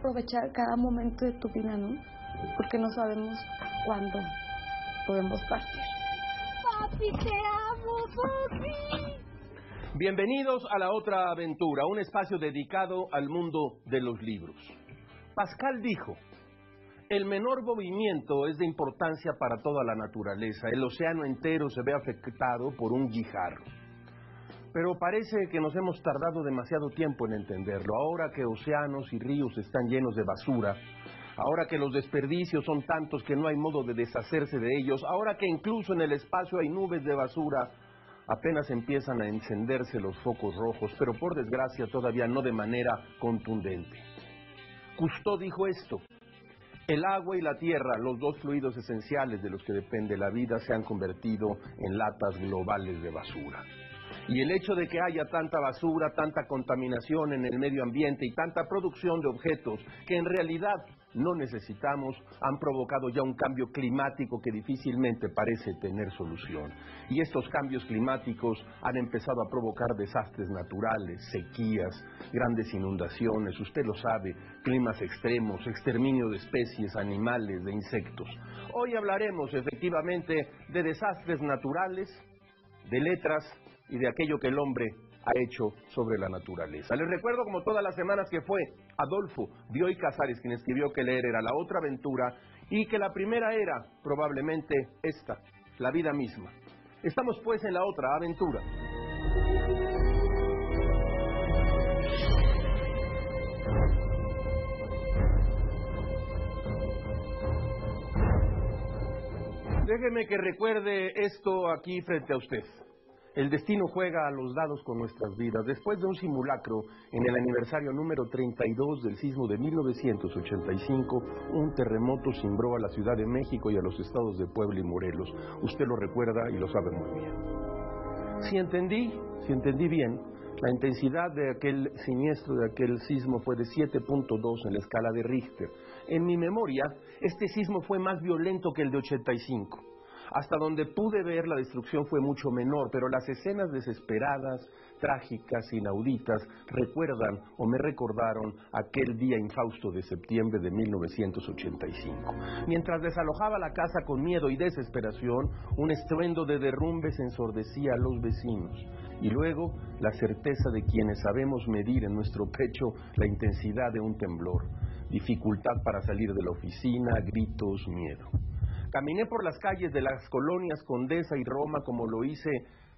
aprovechar cada momento de tu vida, ¿no? Porque no sabemos cuándo podemos partir. ¡Papi, te amo, papi! Bienvenidos a La Otra Aventura, un espacio dedicado al mundo de los libros. Pascal dijo: el menor movimiento es de importancia para toda la naturaleza. El océano entero se ve afectado por un guijarro. Pero parece que nos hemos tardado demasiado tiempo en entenderlo. Ahora que océanos y ríos están llenos de basura, ahora que los desperdicios son tantos que no hay modo de deshacerse de ellos, ahora que incluso en el espacio hay nubes de basura, apenas empiezan a encenderse los focos rojos, pero por desgracia todavía no de manera contundente. Cousteau dijo esto: el agua y la tierra, los dos fluidos esenciales de los que depende la vida, se han convertido en latas globales de basura. Y el hecho de que haya tanta basura, tanta contaminación en el medio ambiente y tanta producción de objetos que en realidad no necesitamos, han provocado ya un cambio climático que difícilmente parece tener solución. Y estos cambios climáticos han empezado a provocar desastres naturales, sequías, grandes inundaciones, usted lo sabe, climas extremos, exterminio de especies, animales, de insectos. Hoy hablaremos efectivamente de desastres naturales, de letras y de aquello que el hombre ha hecho sobre la naturaleza. Les recuerdo, como todas las semanas, que fue Adolfo Bioy Casares quien escribió que leer era la otra aventura y que la primera era probablemente esta, la vida misma. Estamos pues en la otra aventura. Déjeme que recuerde esto aquí frente a usted. El destino juega a los dados con nuestras vidas. Después de un simulacro en el aniversario número 32 del sismo de 1985, un terremoto cimbró a la Ciudad de México y a los estados de Puebla y Morelos. Usted lo recuerda y lo sabe muy bien. Si entendí bien, la intensidad de aquel siniestro, de aquel sismo, fue de 7.2 en la escala de Richter. En mi memoria, este sismo fue más violento que el de 85. Hasta donde pude ver, la destrucción fue mucho menor, pero las escenas desesperadas, trágicas, inauditas, recuerdan o me recordaron aquel día infausto de septiembre de 1985. Mientras desalojaba la casa con miedo y desesperación, un estruendo de derrumbes ensordecía a los vecinos. Y luego, la certeza de quienes sabemos medir en nuestro pecho la intensidad de un temblor. Dificultad para salir de la oficina, gritos, miedo. Caminé por las calles de las colonias Condesa y Roma como lo hice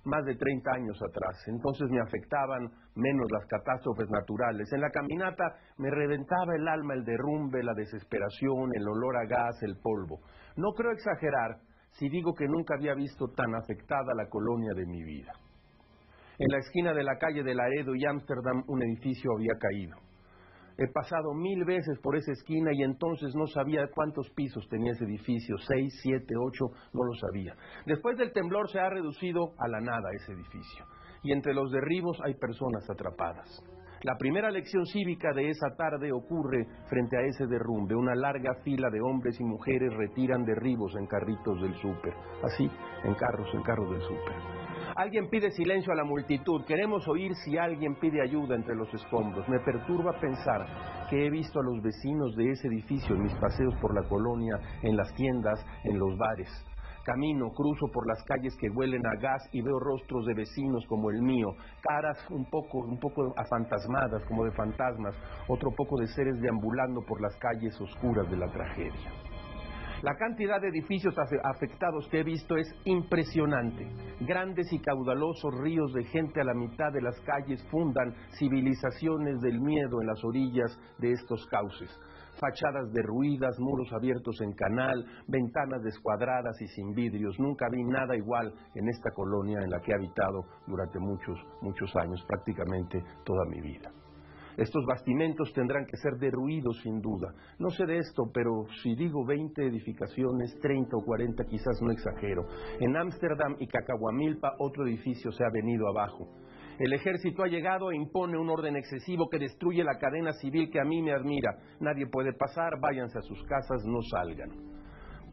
más de 30 años atrás. Entonces me afectaban menos las catástrofes naturales. En la caminata me reventaba el alma el derrumbe, la desesperación, el olor a gas, el polvo. No creo exagerar si digo que nunca había visto tan afectada la colonia de mi vida. En la esquina de la calle de Laredo y Ámsterdam un edificio había caído. He pasado 1000 veces por esa esquina y entonces no sabía cuántos pisos tenía ese edificio, 6, 7, 8, no lo sabía. Después del temblor se ha reducido a la nada ese edificio y entre los derribos hay personas atrapadas. La primera lección cívica de esa tarde ocurre frente a ese derrumbe. Una larga fila de hombres y mujeres retiran derribos en carritos del súper, así, en carros del súper. Alguien pide silencio a la multitud. Queremos oír si alguien pide ayuda entre los escombros. Me perturba pensar que he visto a los vecinos de ese edificio en mis paseos por la colonia, en las tiendas, en los bares. Camino, cruzo por las calles que huelen a gas y veo rostros de vecinos como el mío, caras un poco afantasmadas, como de fantasmas, otro poco de seres deambulando por las calles oscuras de la tragedia. La cantidad de edificios afectados que he visto es impresionante. Grandes y caudalosos ríos de gente a la mitad de las calles fundan civilizaciones del miedo en las orillas de estos cauces. Fachadas derruidas, muros abiertos en canal, ventanas descuadradas y sin vidrios. Nunca vi nada igual en esta colonia en la que he habitado durante muchos años, prácticamente toda mi vida. Estos bastimentos tendrán que ser derruidos sin duda. No sé de esto, pero si digo 20 edificaciones, 30 o 40 quizás no exagero. En Ámsterdam y Cacahuamilpa otro edificio se ha venido abajo. El ejército ha llegado e impone un orden excesivo que destruye la cadena civil que a mí me admira. Nadie puede pasar, váyanse a sus casas, no salgan.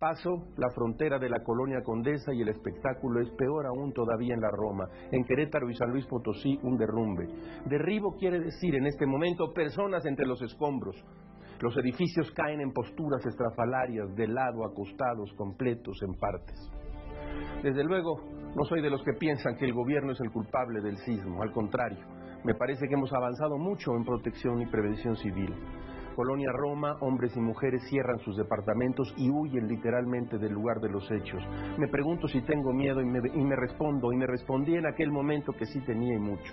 Paso la frontera de la colonia Condesa y el espectáculo es peor aún todavía en la Roma. En Querétaro y San Luis Potosí un derrumbe. Derribo quiere decir en este momento personas entre los escombros. Los edificios caen en posturas estrafalarias, de lado, acostados, completos, en partes. Desde luego, no soy de los que piensan que el gobierno es el culpable del sismo. Al contrario, me parece que hemos avanzado mucho en protección y prevención civil. Colonia Roma, hombres y mujeres cierran sus departamentos y huyen literalmente del lugar de los hechos. Me pregunto si tengo miedo y me respondí en aquel momento que sí tenía y mucho.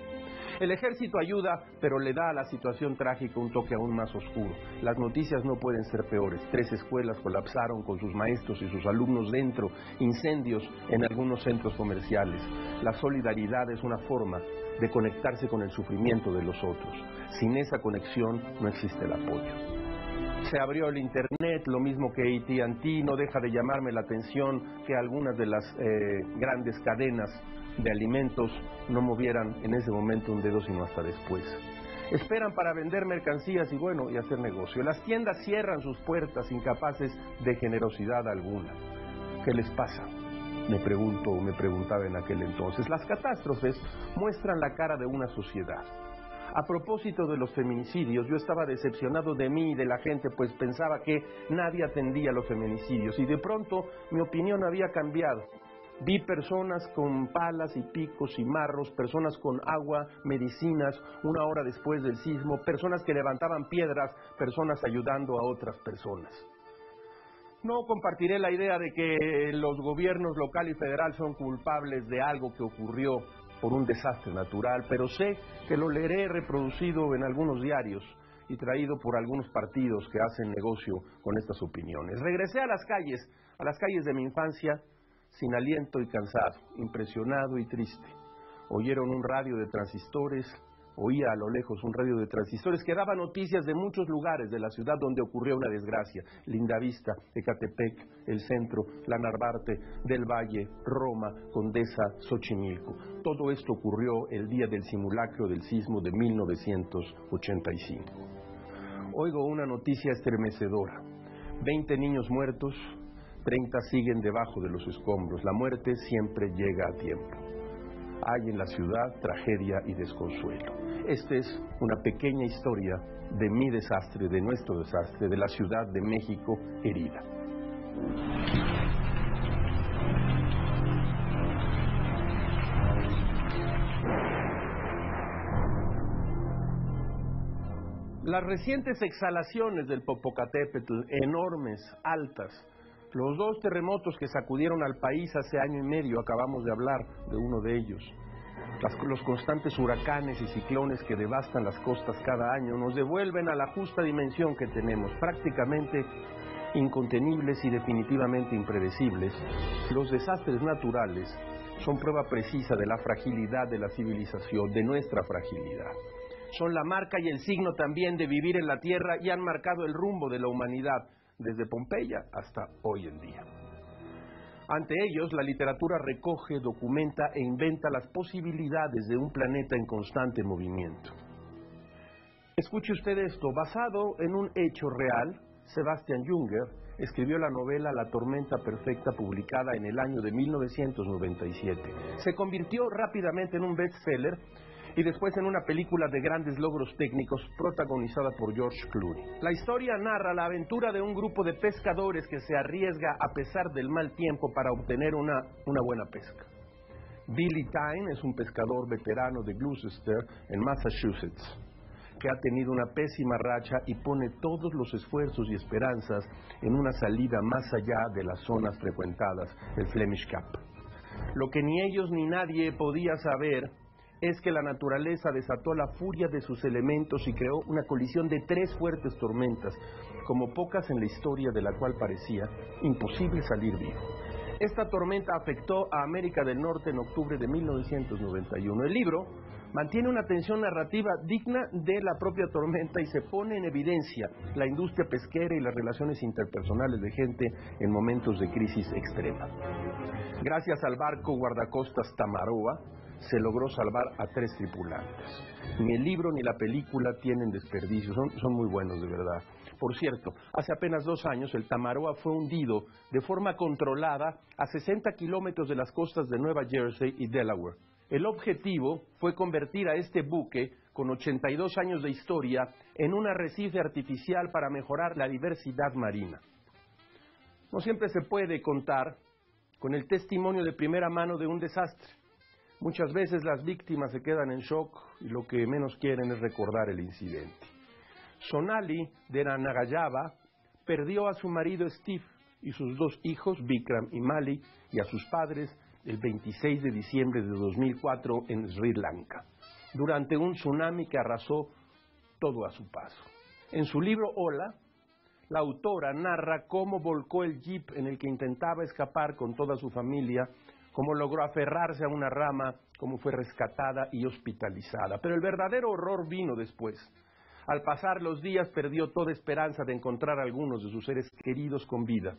El ejército ayuda, pero le da a la situación trágica un toque aún más oscuro. Las noticias no pueden ser peores. 3 escuelas colapsaron con sus maestros y sus alumnos dentro, incendios en algunos centros comerciales. La solidaridad es una forma de conectarse con el sufrimiento de los otros. Sin esa conexión no existe el apoyo. Se abrió el internet, lo mismo que AT&T. No deja de llamarme la atención que algunas de las grandes cadenas de alimentos no movieran en ese momento un dedo, sino hasta después. Esperan para vender mercancías y hacer negocio. Las tiendas cierran sus puertas, incapaces de generosidad alguna. ¿Qué les pasa? Me preguntaba en aquel entonces. Las catástrofes muestran la cara de una sociedad. A propósito de los feminicidios, yo estaba decepcionado de mí y de la gente, pues pensaba que nadie atendía los feminicidios, y de pronto mi opinión había cambiado. Vi personas con palas y picos y marros, personas con agua, medicinas, 1 hora después del sismo, personas que levantaban piedras, personas ayudando a otras personas. No compartiré la idea de que los gobiernos local y federal son culpables de algo que ocurrió por un desastre natural, pero sé que lo leeré reproducido en algunos diarios y traído por algunos partidos que hacen negocio con estas opiniones. Regresé a las calles de mi infancia, sin aliento y cansado, impresionado y triste. Oyeron un radio de transistores, oía a lo lejos un radio de transistores que daba noticias de muchos lugares de la ciudad donde ocurrió una desgracia. Lindavista, Ecatepec, El Centro, La Narvarte, Del Valle, Roma, Condesa, Xochimilco. Todo esto ocurrió el día del simulacro del sismo de 1985. Oigo una noticia estremecedora. 20 niños muertos, 30 siguen debajo de los escombros. La muerte siempre llega a tiempo. Hay en la ciudad tragedia y desconsuelo. Esta es una pequeña historia de mi desastre, de nuestro desastre, de la Ciudad de México herida. Las recientes exhalaciones del Popocatépetl, enormes, altas, los 2 terremotos que sacudieron al país hace 1 año y medio, acabamos de hablar de uno de ellos, los constantes huracanes y ciclones que devastan las costas cada año, nos devuelven a la justa dimensión que tenemos, prácticamente incontenibles y definitivamente impredecibles. Los desastres naturales son prueba precisa de la fragilidad de la civilización, de nuestra fragilidad. Son la marca y el signo también de vivir en la Tierra y han marcado el rumbo de la humanidad, desde Pompeya hasta hoy en día. Ante ellos, la literatura recoge, documenta e inventa las posibilidades de un planeta en constante movimiento. Escuche usted esto, basado en un hecho real, Sebastian Junger escribió la novela La tormenta perfecta, publicada en el año de 1997. Se convirtió rápidamente en un bestseller y después en una película de grandes logros técnicos protagonizada por George Clooney. La historia narra la aventura de un grupo de pescadores que se arriesga a pesar del mal tiempo para obtener una buena pesca. Billy Tyne es un pescador veterano de Gloucester, en Massachusetts, que ha tenido una pésima racha y pone todos los esfuerzos y esperanzas en una salida más allá de las zonas frecuentadas, el Flemish Cap. Lo que ni ellos ni nadie podía saber es que la naturaleza desató la furia de sus elementos y creó una colisión de 3 fuertes tormentas, como pocas en la historia, de la cual parecía imposible salir vivo. Esta tormenta afectó a América del Norte en octubre de 1991. El libro mantiene una tensión narrativa digna de la propia tormenta y se pone en evidencia la industria pesquera y las relaciones interpersonales de gente en momentos de crisis extrema. Gracias al barco guardacostas Tamaroa, se logró salvar a 3 tripulantes. Ni el libro ni la película tienen desperdicio, son muy buenos de verdad. Por cierto, hace apenas 2 años el Tamaroa fue hundido de forma controlada a 60 kilómetros de las costas de Nueva Jersey y Delaware. El objetivo fue convertir a este buque con 82 años de historia, en un arrecife artificial para mejorar la diversidad marina. No siempre se puede contar con el testimonio de primera mano de un desastre. Muchas veces las víctimas se quedan en shock y lo que menos quieren es recordar el incidente. Sonali de Nagayaba perdió a su marido Steve y sus 2 hijos, Vikram y Mali, y a sus padres el 26 de diciembre de 2004 en Sri Lanka, durante un tsunami que arrasó todo a su paso. En su libro Hola, la autora narra cómo volcó el jeep en el que intentaba escapar con toda su familia, cómo logró aferrarse a una rama, cómo fue rescatada y hospitalizada. Pero el verdadero horror vino después. Al pasar los días perdió toda esperanza de encontrar a algunos de sus seres queridos con vida.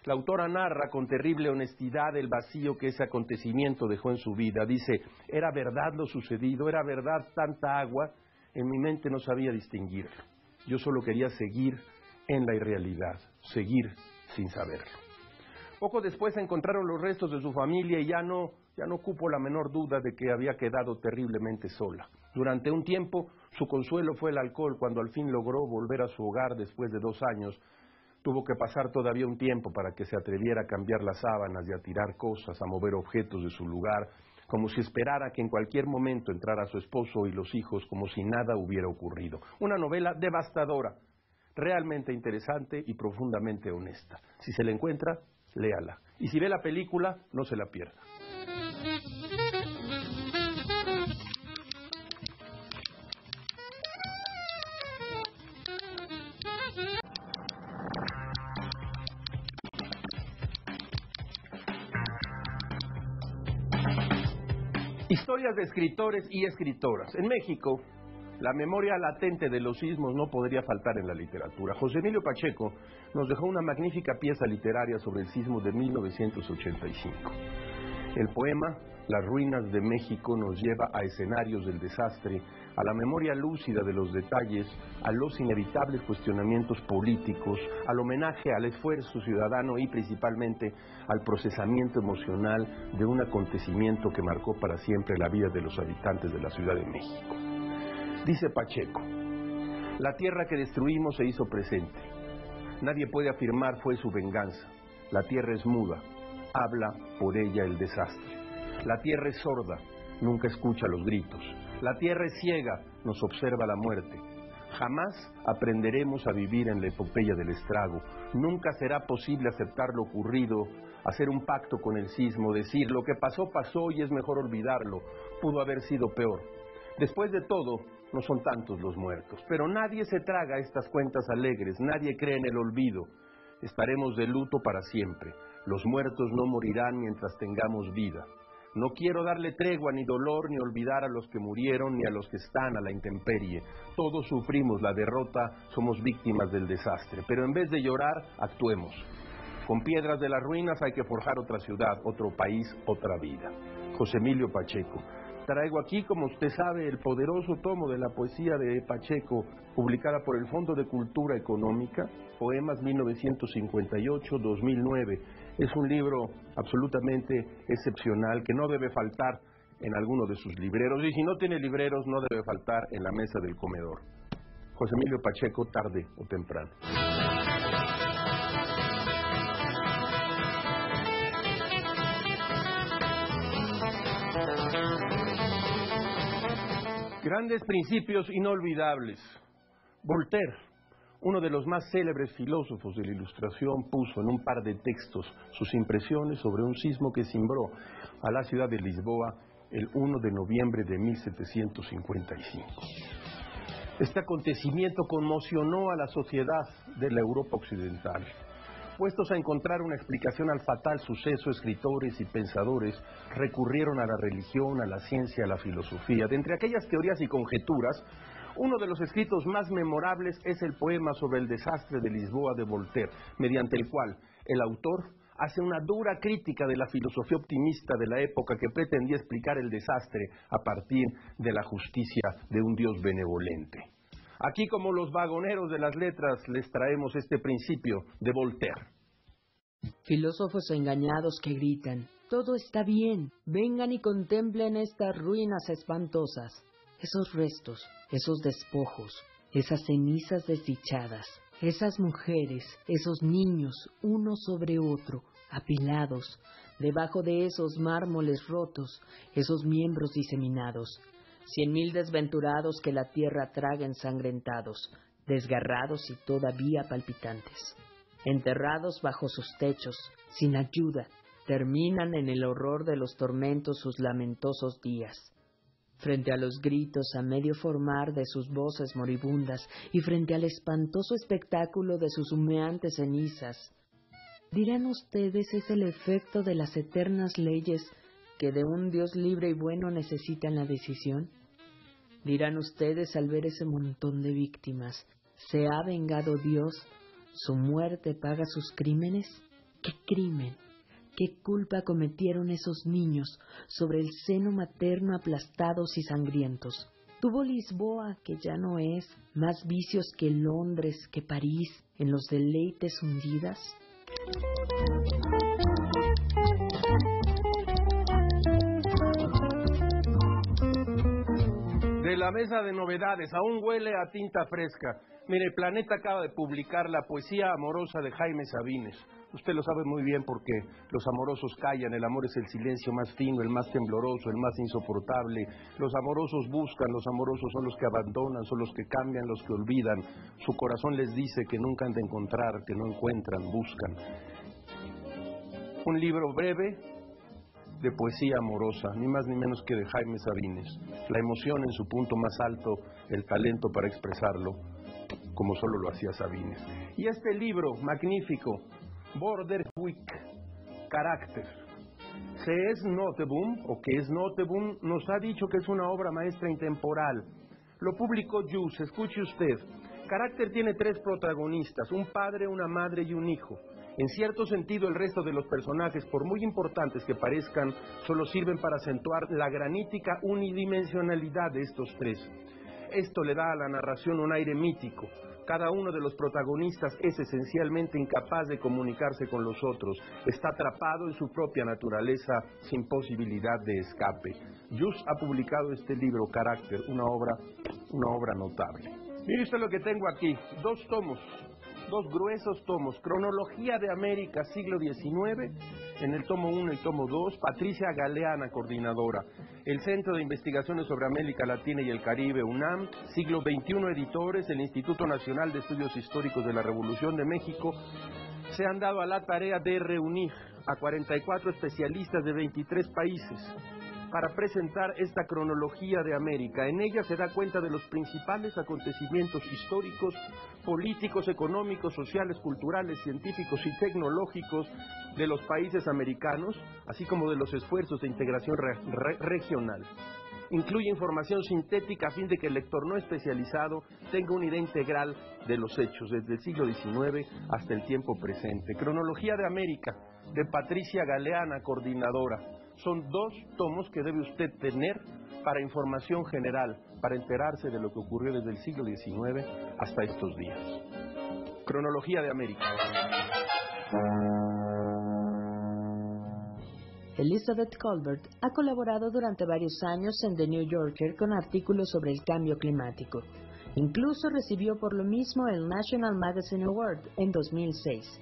La autora narra con terrible honestidad el vacío que ese acontecimiento dejó en su vida. Dice, era verdad lo sucedido, era verdad tanta agua, en mi mente no sabía distinguirlo. Yo solo quería seguir en la irrealidad, seguir sin saberlo. Poco después encontraron los restos de su familia y ya no cupo la menor duda de que había quedado terriblemente sola. Durante un tiempo, su consuelo fue el alcohol. Cuando al fin logró volver a su hogar después de 2 años, tuvo que pasar todavía un tiempo para que se atreviera a cambiar las sábanas y a tirar cosas, a mover objetos de su lugar, como si esperara que en cualquier momento entrara su esposo y los hijos, como si nada hubiera ocurrido. Una novela devastadora, realmente interesante y profundamente honesta. Si se la encuentra, léala. Y si ve la película, no se la pierda. Historias de escritores y escritoras. En México, la memoria latente de los sismos no podría faltar en la literatura. José Emilio Pacheco nos dejó una magnífica pieza literaria sobre el sismo de 1985. El poema Las ruinas de México nos lleva a escenarios del desastre, a la memoria lúcida de los detalles, a los inevitables cuestionamientos políticos, al homenaje al esfuerzo ciudadano y principalmente al procesamiento emocional de un acontecimiento que marcó para siempre la vida de los habitantes de la Ciudad de México. Dice Pacheco, la tierra que destruimos se hizo presente. Nadie puede afirmar fue su venganza. La tierra es muda, habla por ella el desastre. La tierra es sorda, nunca escucha los gritos. La tierra es ciega, nos observa la muerte. Jamás aprenderemos a vivir en la epopeya del estrago. Nunca será posible aceptar lo ocurrido, hacer un pacto con el sismo, decir lo que pasó, pasó y es mejor olvidarlo. Pudo haber sido peor. Después de todo, no son tantos los muertos. Pero nadie se traga estas cuentas alegres, nadie cree en el olvido. Estaremos de luto para siempre. Los muertos no morirán mientras tengamos vida. No quiero darle tregua ni dolor, ni olvidar a los que murieron, ni a los que están a la intemperie. Todos sufrimos la derrota, somos víctimas del desastre. Pero en vez de llorar, actuemos. Con piedras de las ruinas hay que forjar otra ciudad, otro país, otra vida. José Emilio Pacheco. Traigo aquí, como usted sabe, el poderoso tomo de la poesía de Pacheco, publicada por el Fondo de Cultura Económica, Poemas 1958-2009. Es un libro absolutamente excepcional que no debe faltar en alguno de sus libreros, y si no tiene libreros, no debe faltar en la mesa del comedor. José Emilio Pacheco, tarde o temprano. Grandes principios inolvidables. Voltaire, uno de los más célebres filósofos de la Ilustración, puso en un par de textos sus impresiones sobre un sismo que cimbró a la ciudad de Lisboa el 1 de noviembre de 1755. Este acontecimiento conmocionó a la sociedad de la Europa occidental. Puestos a encontrar una explicación al fatal suceso, escritores y pensadores recurrieron a la religión, a la ciencia, a la filosofía. De entre aquellas teorías y conjeturas, uno de los escritos más memorables es el poema sobre el desastre de Lisboa de Voltaire, mediante el cual el autor hace una dura crítica de la filosofía optimista de la época que pretendía explicar el desastre a partir de la justicia de un Dios benevolente. Aquí, como los vagoneros de las letras, les traemos este principio de Voltaire. Filósofos engañados que gritan, todo está bien, vengan y contemplen estas ruinas espantosas. esos restos, esos despojos, esas cenizas desdichadas, esas mujeres, esos niños, uno sobre otro, apilados, debajo de esos mármoles rotos, esos miembros diseminados, 100,000 desventurados que la tierra traga ensangrentados, desgarrados y todavía palpitantes, enterrados bajo sus techos, sin ayuda, terminan en el horror de los tormentos sus lamentosos días. Frente a los gritos a medio formar de sus voces moribundas y frente al espantoso espectáculo de sus humeantes cenizas, dirán ustedes es el efecto de las eternas leyes que de un Dios libre y bueno necesitan la decisión. Dirán ustedes al ver ese montón de víctimas, ¿se ha vengado Dios? ¿Su muerte paga sus crímenes? ¿Qué crimen? ¿Qué culpa cometieron esos niños sobre el seno materno aplastados y sangrientos? ¿Tuvo Lisboa, que ya no es, más vicios que Londres, que París, en los deleites hundidas? De la mesa de novedades, aún huele a tinta fresca. Mire, Planeta acaba de publicar la poesía amorosa de Jaime Sabines. Usted lo sabe muy bien porque los amorosos callan, el amor es el silencio más fino, el más tembloroso, el más insoportable. Los amorosos buscan, los amorosos son los que abandonan, son los que cambian, los que olvidan. Su corazón les dice que nunca han de encontrar, que no encuentran, buscan. Un libro breve de poesía amorosa, ni más ni menos que de Jaime Sabines. La emoción en su punto más alto, el talento para expresarlo, como solo lo hacía Sabines. Y este libro magnífico, Borderwick, Carácter, que es Noteboom, nos ha dicho que es una obra maestra intemporal. Lo publicó Jus, escuche usted. Carácter tiene 3 protagonistas, un padre, una madre y un hijo. En cierto sentido, el resto de los personajes, por muy importantes que parezcan, solo sirven para acentuar la granítica unidimensionalidad de estos 3. Esto le da a la narración un aire mítico. Cada uno de los protagonistas es esencialmente incapaz de comunicarse con los otros. Está atrapado en su propia naturaleza, sin posibilidad de escape. Jus ha publicado este libro, Carácter, una obra notable. Mire usted lo que tengo aquí, 2 tomos. 2 gruesos tomos, Cronología de América, siglo XIX, en el tomo 1 y tomo 2, Patricia Galeana, coordinadora. El Centro de Investigaciones sobre América Latina y el Caribe, UNAM, siglo XXI, editores, el Instituto Nacional de Estudios Históricos de la Revolución de México, se han dado a la tarea de reunir a 44 especialistas de 23 países para presentar esta cronología de América. En ella se da cuenta de los principales acontecimientos históricos, políticos, económicos, sociales, culturales, científicos y tecnológicos de los países americanos, así como de los esfuerzos de integración regional. Incluye información sintética a fin de que el lector no especializado tenga una idea integral de los hechos, desde el siglo XIX hasta el tiempo presente. Cronología de América, de Patricia Galeana, coordinadora. Son 2 tomos que debe usted tener para información general, para enterarse de lo que ocurrió desde el siglo XIX hasta estos días. Cronología de América. Elizabeth Colbert ha colaborado durante varios años en The New Yorker con artículos sobre el cambio climático. Incluso recibió por lo mismo el National Magazine Award en 2006.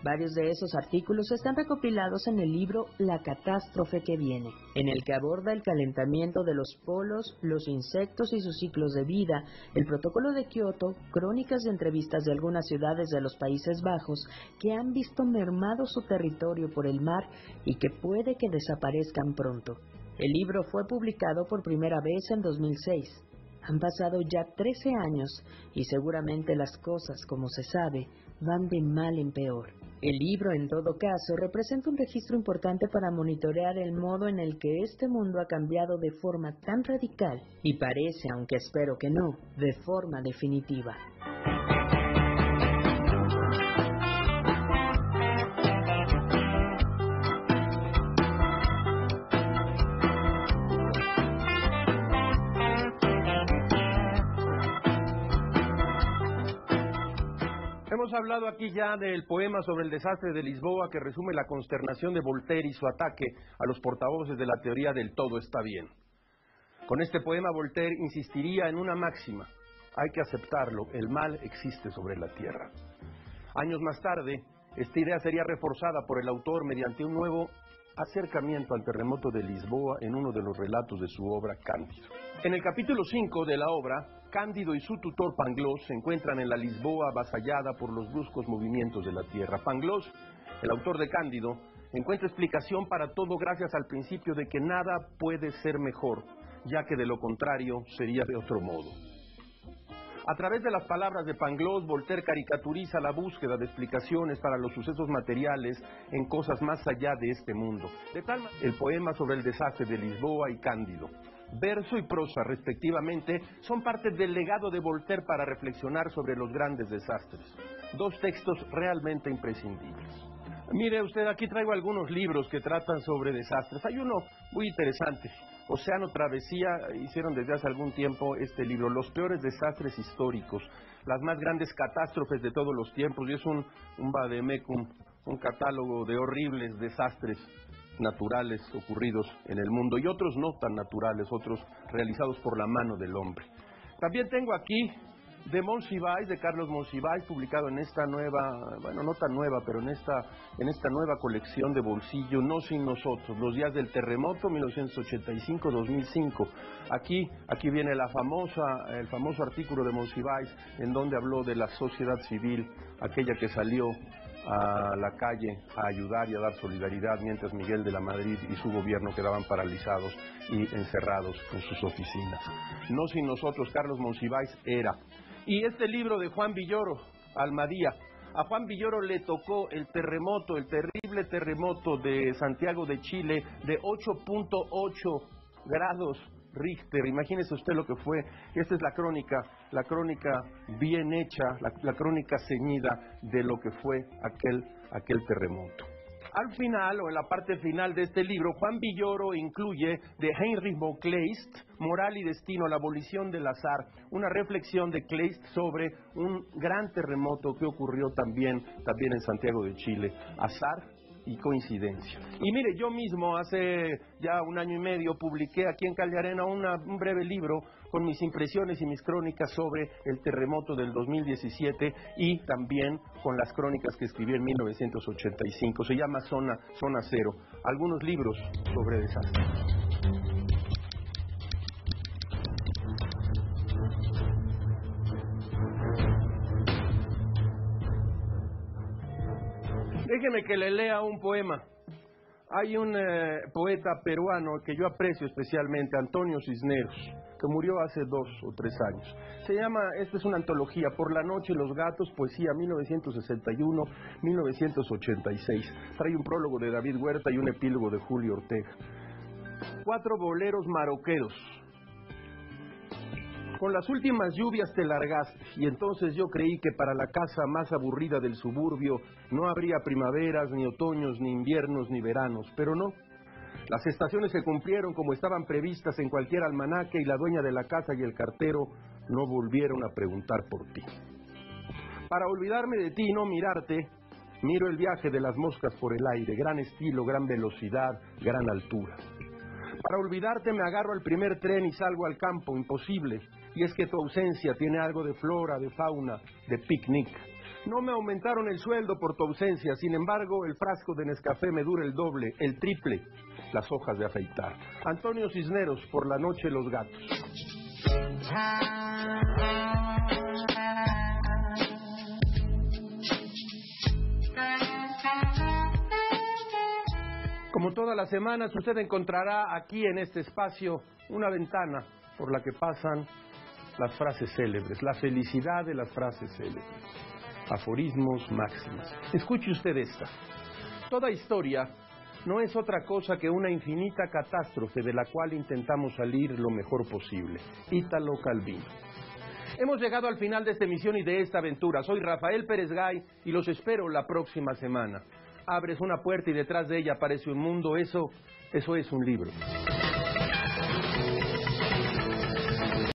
Varios de esos artículos están recopilados en el libro La catástrofe que viene, en el que aborda el calentamiento de los polos, los insectos y sus ciclos de vida, el protocolo de Kioto, crónicas y entrevistas de algunas ciudades de los Países Bajos que han visto mermado su territorio por el mar y que puede que desaparezcan pronto. El libro fue publicado por primera vez en 2006. Han pasado ya 13 años y seguramente las cosas, como se sabe, van de mal en peor. El libro, en todo caso, representa un registro importante para monitorear el modo en el que este mundo ha cambiado de forma tan radical y parece, aunque espero que no, de forma definitiva. Hemos hablado aquí ya del poema sobre el desastre de Lisboa que resume la consternación de Voltaire y su ataque a los portavoces de la teoría del todo está bien. Con este poema Voltaire insistiría en una máxima: hay que aceptarlo, el mal existe sobre la tierra. Años más tarde, esta idea sería reforzada por el autor mediante un nuevo acercamiento al terremoto de Lisboa en uno de los relatos de su obra Cándido. En el capítulo 5 de la obra, Cándido y su tutor Pangloss se encuentran en la Lisboa avasallada por los bruscos movimientos de la tierra. Pangloss, el autor de Cándido, encuentra explicación para todo gracias al principio de que nada puede ser mejor, ya que de lo contrario sería de otro modo. A través de las palabras de Pangloss, Voltaire caricaturiza la búsqueda de explicaciones para los sucesos materiales en cosas más allá de este mundo. De tal manera, el poema sobre el desastre de Lisboa y Cándido, verso y prosa respectivamente, son parte del legado de Voltaire para reflexionar sobre los grandes desastres. Dos textos realmente imprescindibles. Mire usted, aquí traigo algunos libros que tratan sobre desastres. Hay uno muy interesante, Océano Travesía, hicieron desde hace algún tiempo este libro, Los peores desastres históricos, las más grandes catástrofes de todos los tiempos, y es un vademecum, un catálogo de horribles desastres naturales ocurridos en el mundo, y otros no tan naturales, otros realizados por la mano del hombre. También tengo aquí de Monsiváis, de Carlos Monsiváis, publicado en esta nueva, bueno, no tan nueva, pero en esta nueva colección de bolsillo, No sin nosotros, los días del terremoto, 1985-2005. Aquí viene el famoso artículo de Monsiváis, en donde habló de la sociedad civil, aquella que salió a la calle a ayudar y a dar solidaridad, mientras Miguel de la Madrid y su gobierno quedaban paralizados y encerrados en sus oficinas. No sin nosotros, Carlos Monsiváis era. Y este libro de Juan Villoro, Almadía. A Juan Villoro le tocó el terremoto, el terrible terremoto de Santiago de Chile, de 8.8 grados Richter. Imagínese usted lo que fue. Esta es la crónica bien hecha, la crónica ceñida de lo que fue aquel terremoto. Al final, o en la parte final de este libro, Juan Villoro incluye de Heinrich von Kleist, Moral y Destino, la abolición del azar, una reflexión de Kleist sobre un gran terremoto que ocurrió también en Santiago de Chile. Azar y coincidencia. Y mire, yo mismo hace ya 1 año y medio publiqué aquí en Calle Arena un breve libro con mis impresiones y mis crónicas sobre el terremoto del 2017 y también con las crónicas que escribí en 1985. Se llama Zona Cero. Algunos libros sobre desastres. Déjeme que le lea un poema. Hay un poeta peruano que yo aprecio especialmente, Antonio Cisneros, que murió hace 2 o 3 años. Esta es una antología, Por la noche los gatos, poesía 1961-1986. Trae un prólogo de David Huerta y un epílogo de Julio Ortega. 4 boleros maroqueros. Con las últimas lluvias te largaste, y entonces yo creí que para la casa más aburrida del suburbio no habría primaveras, ni otoños, ni inviernos, ni veranos, pero no. Las estaciones se cumplieron como estaban previstas en cualquier almanaque, y la dueña de la casa y el cartero no volvieron a preguntar por ti. Para olvidarme de ti y no mirarte, miro el viaje de las moscas por el aire, gran estilo, gran velocidad, gran altura. Para olvidarte me agarro al primer tren y salgo al campo, imposible. Y es que tu ausencia tiene algo de flora, de fauna, de picnic. No me aumentaron el sueldo por tu ausencia, sin embargo el frasco de Nescafé me dura el doble, el triple, las hojas de afeitar. Antonio Cisneros, Por la noche los gatos. Como todas las semanas, usted encontrará aquí en este espacio una ventana por la que pasan las frases célebres, la felicidad de las frases célebres, aforismos, máximas. Escuche usted esta. Toda historia no es otra cosa que una infinita catástrofe de la cual intentamos salir lo mejor posible. Ítalo Calvino. Hemos llegado al final de esta emisión y de esta aventura. Soy Rafael Pérez Gay y los espero la próxima semana. Abres una puerta y detrás de ella aparece un mundo. Eso es un libro.